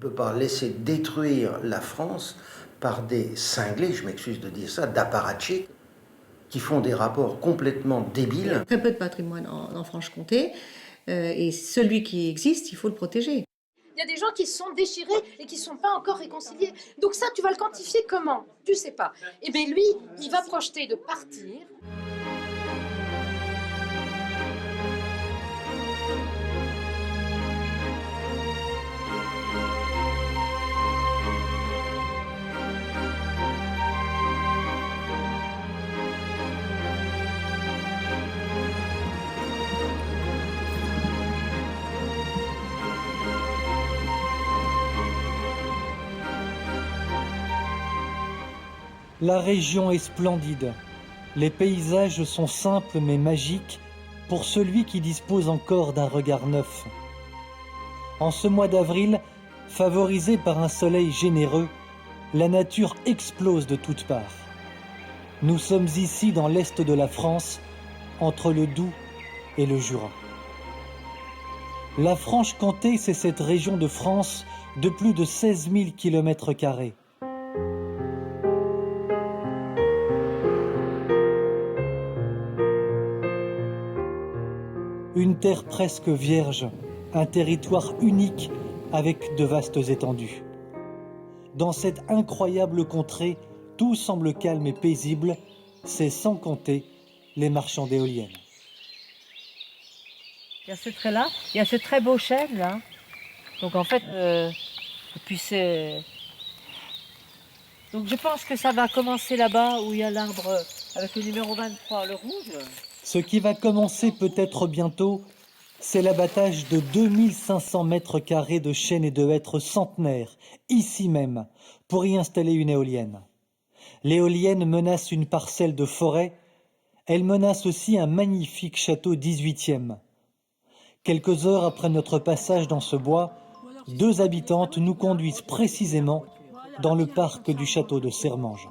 ne peut pas laisser détruire la France par des cinglés, je m'excuse de dire ça, d'apparatchiks, qui font des rapports complètement débiles. Très peu de patrimoine en Franche-Comté, et celui qui existe, il faut le protéger. Il y a des gens qui se sont déchirés et qui ne sont pas encore réconciliés. Donc ça, tu vas le quantifier comment? Tu ne sais pas. Eh bien lui, il va projeter de partir. La région est splendide. Les paysages sont simples mais magiques pour celui qui dispose encore d'un regard neuf. En ce mois d'avril, favorisé par un soleil généreux, la nature explose de toutes parts. Nous sommes ici dans l'est de la France, entre le Doubs et le Jura. La Franche-Comté, c'est cette région de France de plus de 16 000 km². Une terre presque vierge, un territoire unique avec de vastes étendues. Dans cette incroyable contrée, tout semble calme et paisible, c'est sans compter les marchands d'éoliennes. Il y a ce trait-là, il y a ce très beau chêne là. Donc en fait, puis c'est... Donc je pense que ça va commencer là-bas où il y a l'arbre avec le numéro 23, le rouge. Ce qui va commencer peut-être bientôt, c'est l'abattage de 2500 mètres carrés de chênes et de hêtres centenaires, ici même, pour y installer une éolienne. L'éolienne menace une parcelle de forêt, elle menace aussi un magnifique château 18e. Quelques heures après notre passage dans ce bois, 2 habitantes nous conduisent précisément dans le parc du château de Sermanges.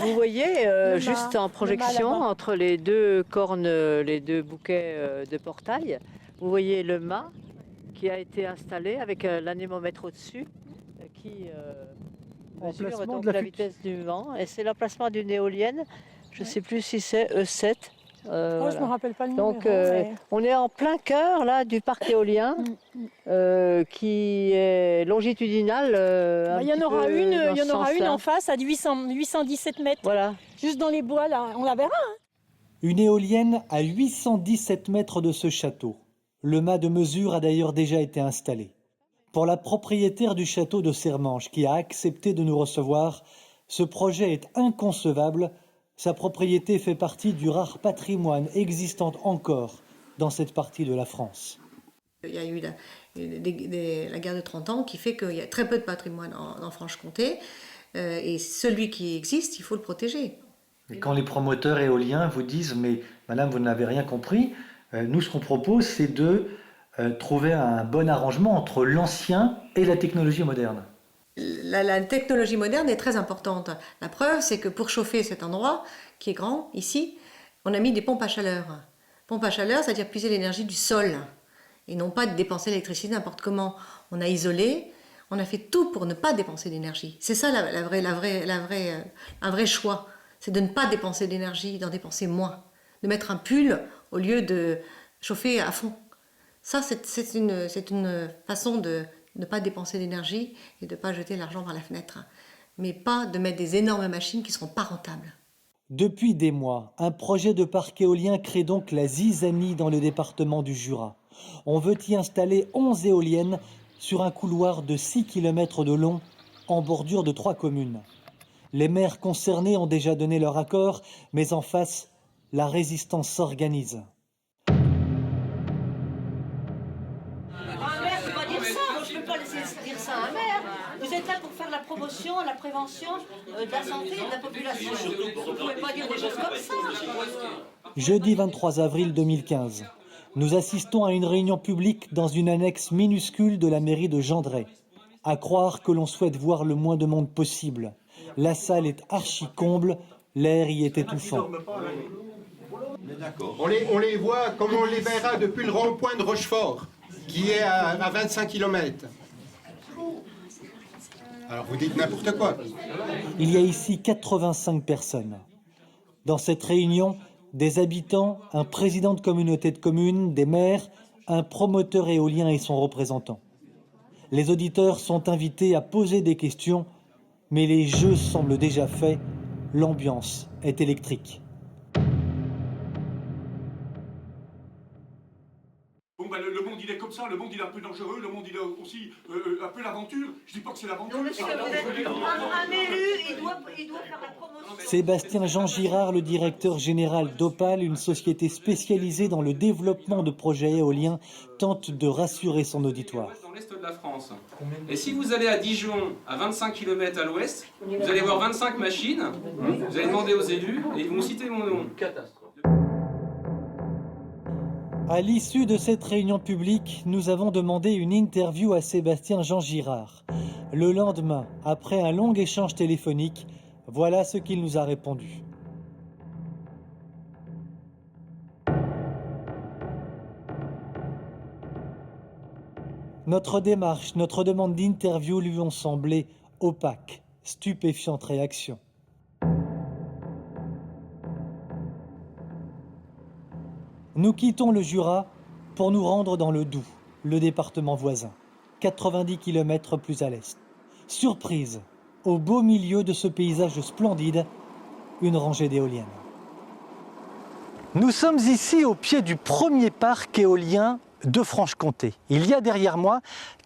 Vous voyez, juste en projection, entre les 2 cornes, les 2 bouquets de portail, vous voyez le mât qui a été installé avec l'anémomètre au-dessus qui mesure donc la vitesse du vent. Et c'est l'emplacement d'une éolienne, je ne sais plus si c'est E7. Voilà. Je ne me rappelle pas le numéro. Donc on est en plein cœur là, du parc éolien qui est longitudinal. Il y en aura une en face à 817 mètres. Voilà. Juste dans les bois là, on la verra. Hein. Une éolienne à 817 mètres de ce château. Le mât de mesure a d'ailleurs déjà été installé. Pour la propriétaire du château de Sermanges qui a accepté de nous recevoir, ce projet est inconcevable. Sa propriété fait partie du rare patrimoine existant encore dans cette partie de la France. Il y a eu la guerre de 30 ans qui fait qu'il y a très peu de patrimoine en Franche-Comté, et celui qui existe, il faut le protéger. Et quand les promoteurs éoliens vous disent « mais madame, vous n'avez rien compris », nous ce qu'on propose c'est de trouver un bon arrangement entre l'ancien et la technologie moderne. La technologie moderne est très importante. La preuve, c'est que pour chauffer cet endroit, qui est grand, ici, on a mis des pompes à chaleur. Pompes à chaleur, c'est-à-dire puiser l'énergie du sol, et non pas de dépenser l'électricité n'importe comment. On a isolé, on a fait tout pour ne pas dépenser d'énergie. C'est ça un vrai choix, c'est de ne pas dépenser d'énergie, d'en dépenser moins. De mettre un pull au lieu de chauffer à fond. Ça, c'est une façon de ne pas dépenser d'énergie et de ne pas jeter l'argent par la fenêtre, mais pas de mettre des énormes machines qui ne seront pas rentables. Depuis des mois, un projet de parc éolien crée donc la zizanie dans le département du Jura. On veut y installer 11 éoliennes sur un couloir de 6 km de long en bordure de 3 communes. Les maires concernés ont déjà donné leur accord, mais en face, la résistance s'organise. Vous êtes là pour faire la promotion, la prévention de la santé et de la population. Vous ne pouvez pas dire des choses comme ça. Jeudi 23 avril 2015, nous assistons à une réunion publique dans une annexe minuscule de la mairie de Gendray. À croire que l'on souhaite voir le moins de monde possible. La salle est archi-comble, l'air y est étouffant. On les voit comme on les verra depuis le rond-point de Rochefort, qui est à 25 km. Alors vous dites n'importe quoi. Il y a ici 85 personnes. Dans cette réunion, des habitants, un président de communauté de communes, des maires, un promoteur éolien et son représentant. Les auditeurs sont invités à poser des questions, mais les jeux semblent déjà faits. L'ambiance est électrique. Bon, ben, le monde il est comme ça, le monde il est un peu dangereux, le monde il est aussi un peu l'aventure. Je dis pas que c'est l'aventure. Un élu, il doit faire la promotion. Sébastien Jean Girard, le directeur général d'Opale, une société spécialisée dans le développement de projets éoliens, tente de rassurer son auditoire. Dans l'est de la France. Et si vous allez à Dijon, à 25 km à l'ouest, vous allez voir 25 machines, vous allez demander aux élus et ils vont citer mon nom. À l'issue de cette réunion publique, nous avons demandé une interview à Sébastien Jean Girard. Le lendemain, après un long échange téléphonique, voilà ce qu'il nous a répondu. Notre démarche, notre demande d'interview lui ont semblé opaques, stupéfiante réaction. Nous quittons le Jura pour nous rendre dans le Doubs, le département voisin, 90 km plus à l'est. Surprise, au beau milieu de ce paysage splendide, une rangée d'éoliennes. Nous sommes ici au pied du premier parc éolien de Franche-Comté. Il y a derrière moi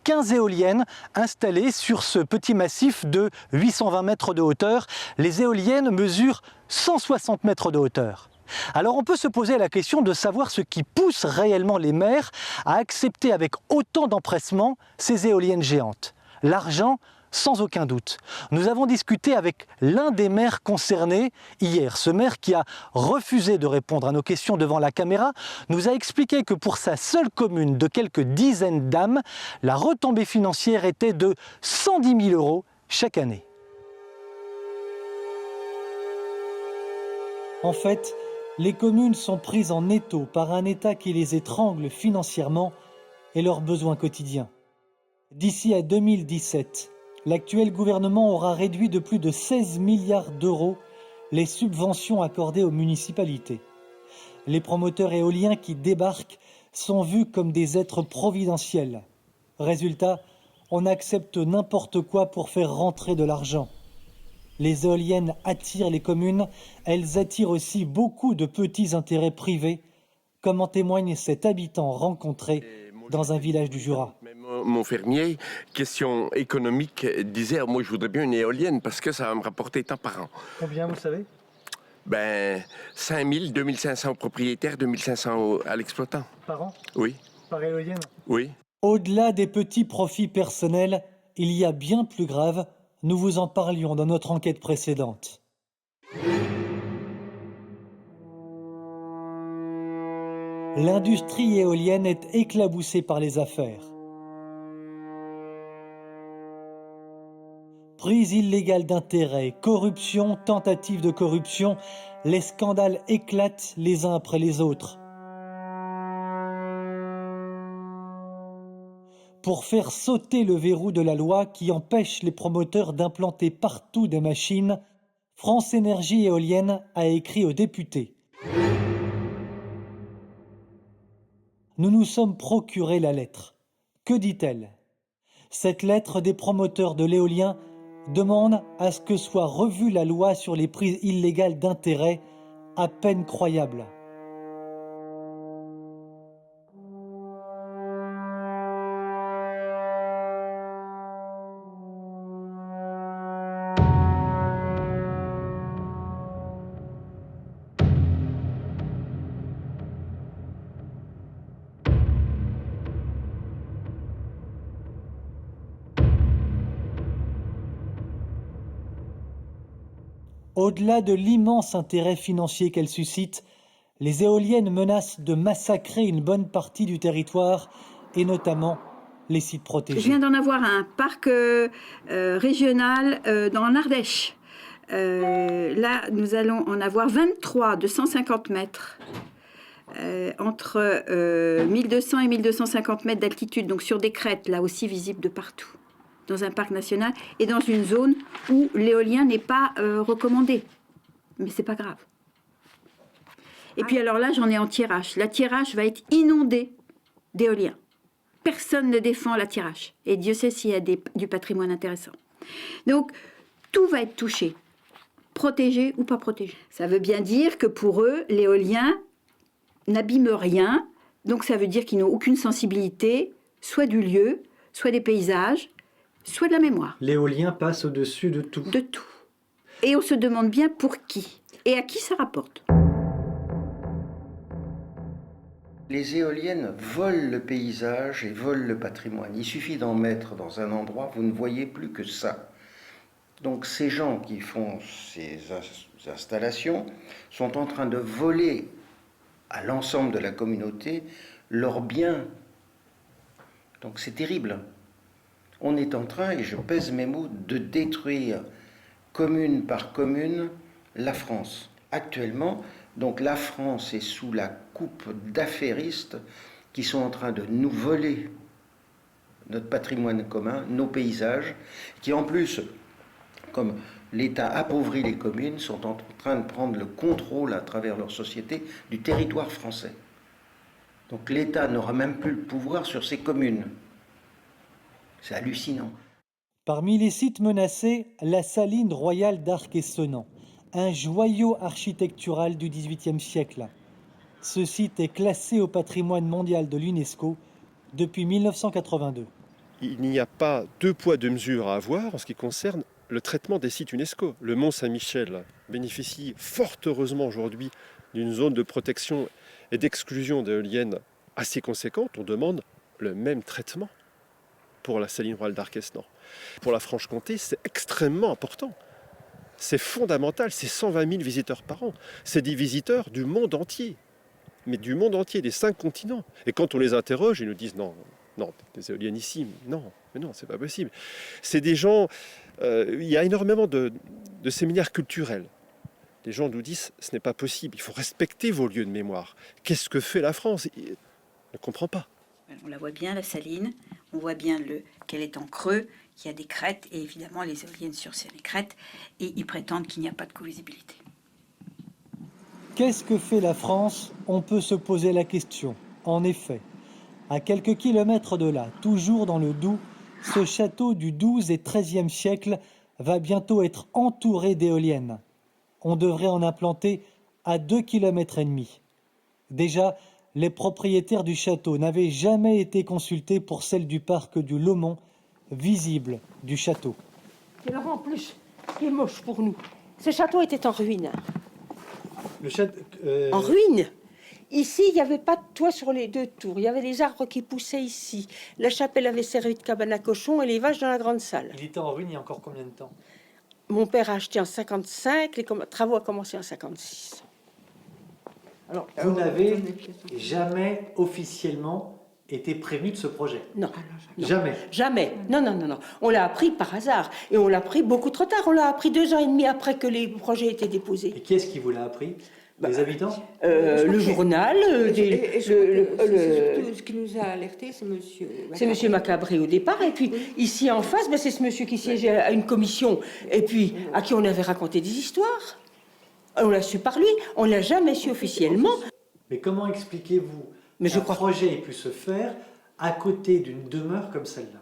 15 éoliennes installées sur ce petit massif de 820 mètres de hauteur. Les éoliennes mesurent 160 mètres de hauteur. Alors on peut se poser la question de savoir ce qui pousse réellement les maires à accepter avec autant d'empressement ces éoliennes géantes. L'argent, sans aucun doute. Nous avons discuté avec l'un des maires concernés hier. Ce maire qui a refusé de répondre à nos questions devant la caméra nous a expliqué que pour sa seule commune de quelques dizaines d'âmes, la retombée financière était de 110 000 € chaque année. En fait, les communes sont prises en étau par un État qui les étrangle financièrement et leurs besoins quotidiens. D'ici à 2017, l'actuel gouvernement aura réduit de plus de 16 milliards d'euros les subventions accordées aux municipalités. Les promoteurs éoliens qui débarquent sont vus comme des êtres providentiels. Résultat, on accepte n'importe quoi pour faire rentrer de l'argent. Les éoliennes attirent les communes, elles attirent aussi beaucoup de petits intérêts privés, comme en témoigne cet habitant rencontré dans un village du Jura. Mon fermier, question économique, disait « Moi, je voudrais bien une éolienne parce que ça va me rapporter tant par an. » Combien, vous savez? 5 000, 2 500 aux propriétaires, 2 500 à l'exploitant. Par an? Oui. Par éolienne? Oui. Au-delà des petits profits personnels, il y a bien plus grave. Nous vous en parlions dans notre enquête précédente. L'industrie éolienne est éclaboussée par les affaires. Prise illégale d'intérêt, corruption, tentative de corruption, les scandales éclatent les uns après les autres. Pour faire sauter le verrou de la loi qui empêche les promoteurs d'implanter partout des machines, France Énergie Éolienne a écrit aux députés. Nous nous sommes procuré la lettre. Que dit-elle? Cette lettre des promoteurs de l'éolien demande à ce que soit revue la loi sur les prises illégales d'intérêt, à peine croyable. Au-delà de l'immense intérêt financier qu'elles suscitent, les éoliennes menacent de massacrer une bonne partie du territoire et notamment les sites protégés. Je viens d'en avoir un parc régional dans l'Ardèche. Là, nous allons en avoir 23 de 150 mètres. Entre 1200 et 1250 mètres d'altitude, donc sur des crêtes, là aussi visibles de partout. dans un parc national et dans une zone où l'éolien n'est pas recommandé. Mais c'est pas grave. Et puis alors là, j'en ai en Thiérache. La Thiérache va être inondée d'éolien. Personne ne défend la Thiérache. Et Dieu sait s'il y a du patrimoine intéressant. Donc, tout va être touché. Protégé ou pas protégé. Ça veut bien dire que pour eux, l'éolien n'abîme rien. Donc ça veut dire qu'ils n'ont aucune sensibilité, soit du lieu, soit des paysages, soit de la mémoire. L'éolien passe au-dessus de tout. De tout. Et on se demande bien pour qui. Et à qui ça rapporte. Les éoliennes volent le paysage et volent le patrimoine. Il suffit d'en mettre dans un endroit, vous ne voyez plus que ça. Donc ces gens qui font ces installations sont en train de voler à l'ensemble de la communauté leurs biens. Donc c'est terrible. On est en train, et je pèse mes mots, de détruire commune par commune la France. Actuellement, donc la France est sous la coupe d'affairistes qui sont en train de nous voler notre patrimoine commun, nos paysages, qui en plus, comme l'État appauvrit les communes, sont en train de prendre le contrôle à travers leur société du territoire français. Donc l'État n'aura même plus le pouvoir sur ces communes. C'est hallucinant. Parmi les sites menacés, la saline royale d'Arc-et-Senans, un joyau architectural du XVIIIe siècle. Ce site est classé au patrimoine mondial de l'UNESCO depuis 1982. Il n'y a pas deux poids, deux mesures à avoir en ce qui concerne le traitement des sites UNESCO. Le Mont Saint-Michel bénéficie fort heureusement aujourd'hui d'une zone de protection et d'exclusion d'éoliennes assez conséquente. On demande le même traitement pour la saline royale d'Arc-et-Senans. Pour la Franche-Comté, c'est extrêmement important. C'est fondamental, c'est 120 000 visiteurs par an. C'est des visiteurs du monde entier, mais du monde entier, des 5 continents. Et quand on les interroge, ils nous disent non, des éoliennes ici, non, mais non, c'est pas possible. C'est des gens, il y a énormément de séminaires culturels. Les gens nous disent ce n'est pas possible, il faut respecter vos lieux de mémoire. Qu'est-ce que fait la France? On ne comprend pas. On la voit bien, la saline, on voit bien qu'elle est en creux, qu'il y a des crêtes, et évidemment les éoliennes sur ces crêtes, et ils prétendent qu'il n'y a pas de co-visibilité. Qu'est-ce que fait la France? On peut se poser la question. En effet, à quelques kilomètres de là, toujours dans le Doubs, ce château du XIIe et XIIIe siècle va bientôt être entouré d'éoliennes. On devrait en implanter à 2,5 km. Déjà, les propriétaires du château n'avaient jamais été consultés pour celle du parc du Lomont, visible du château. Et alors en plus, ce qui est moche pour nous, ce château était en ruine. En ruine. Ici, il n'y avait pas de toit sur les 2 tours. Il y avait les arbres qui poussaient ici. La chapelle avait servi de cabane à cochons et les vaches dans la grande salle. Il était en ruine il y a encore combien de temps? Mon père a acheté en 55, les travaux ont commencé en 56. Alors, vous n'avez jamais officiellement été prévenu de ce projet? Non. Jamais? Jamais. Non. On l'a appris par hasard. Et on l'a appris beaucoup trop tard. On l'a appris 2 ans et demi après que les projets étaient déposés. Et qui est-ce qui vous l'a appris? Les habitants? Le journal. Ce qui nous a alertés, c'est monsieur... C'est monsieur Macabré au départ. Et puis, ici en face, c'est ce monsieur qui siégeait à une commission. Et puis, à qui on avait raconté des histoires. On l'a su par lui. On ne l'a jamais su officiellement. Mais comment expliquez-vous qu'un projet ait pu se faire à côté d'une demeure comme celle-là?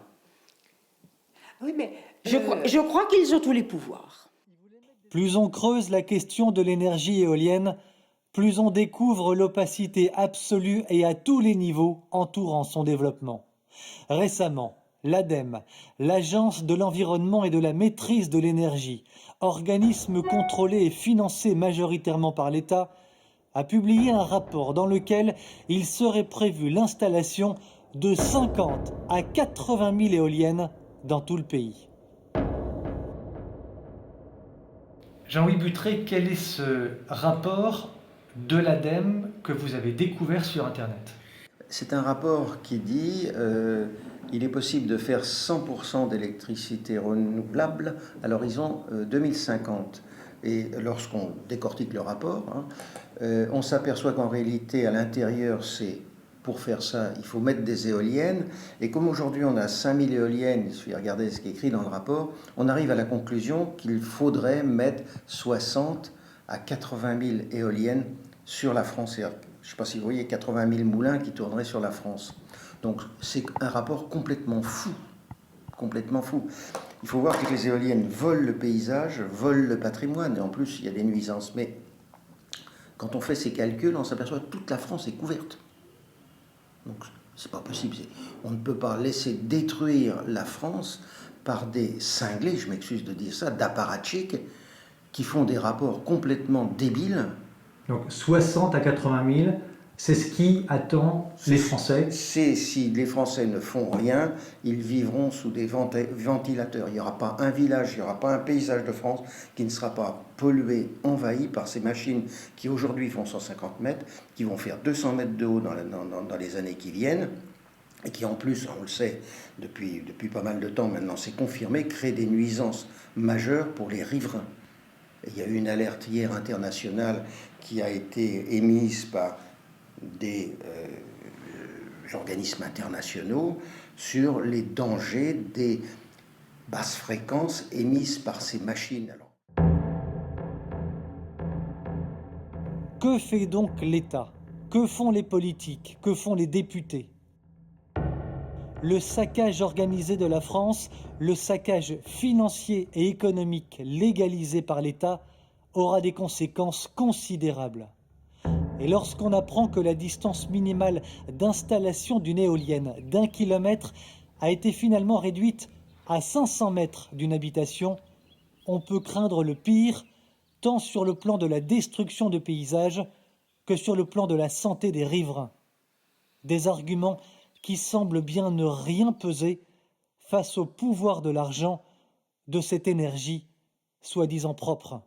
Oui, mais je crois qu'ils ont tous les pouvoirs. Plus on creuse la question de l'énergie éolienne, plus on découvre l'opacité absolue et à tous les niveaux entourant son développement. Récemment, l'ADEME, l'Agence de l'environnement et de la maîtrise de l'énergie, organisme contrôlé et financé majoritairement par l'État, a publié un rapport dans lequel il serait prévu l'installation de 50 à 80 000 éoliennes dans tout le pays. Jean-Louis Buttré, quel est ce rapport de l'ADEME que vous avez découvert sur Internet? C'est un rapport qui dit il est possible de faire 100% d'électricité renouvelable à l'horizon 2050. Et lorsqu'on décortique le rapport, on s'aperçoit qu'en réalité, à l'intérieur, c'est pour faire ça, il faut mettre des éoliennes. Et comme aujourd'hui on a 5000 éoliennes, il suffit de regarder ce qui est écrit dans le rapport, on arrive à la conclusion qu'il faudrait mettre 60 à 80 000 éoliennes sur la France. Je ne sais pas si vous voyez, 80 000 moulins qui tourneraient sur la France. Donc c'est un rapport complètement fou. Complètement fou. Il faut voir que les éoliennes volent le paysage, volent le patrimoine, et en plus il y a des nuisances. Mais quand on fait ces calculs, on s'aperçoit que toute la France est couverte. Donc c'est pas possible. On ne peut pas laisser détruire la France par des cinglés, je m'excuse de dire ça, d'apparatchiks qui font des rapports complètement débiles. Donc 60 à 80 000, c'est ce qui attend les Français. C'est si les Français ne font rien, ils vivront sous des ventilateurs. Il n'y aura pas un village, il n'y aura pas un paysage de France qui ne sera pas pollué, envahi par ces machines qui aujourd'hui font 150 mètres, qui vont faire 200 mètres de haut dans les années qui viennent, et qui en plus, on le sait depuis pas mal de temps maintenant, c'est confirmé, créent des nuisances majeures pour les riverains. Et il y a eu une alerte hier internationale qui a été émise par des organismes internationaux sur les dangers des basses fréquences émises par ces machines. Que fait donc l'État? Que font les politiques? Que font les députés? Le saccage organisé de la France, le saccage financier et économique légalisé par l'État aura des conséquences considérables. Et lorsqu'on apprend que la distance minimale d'installation d'une éolienne d'1 kilomètre a été finalement réduite à 500 mètres d'une habitation, on peut craindre le pire, tant sur le plan de la destruction de paysages que sur le plan de la santé des riverains. Des arguments qui semblent bien ne rien peser face au pouvoir de l'argent, de cette énergie soi-disant propre.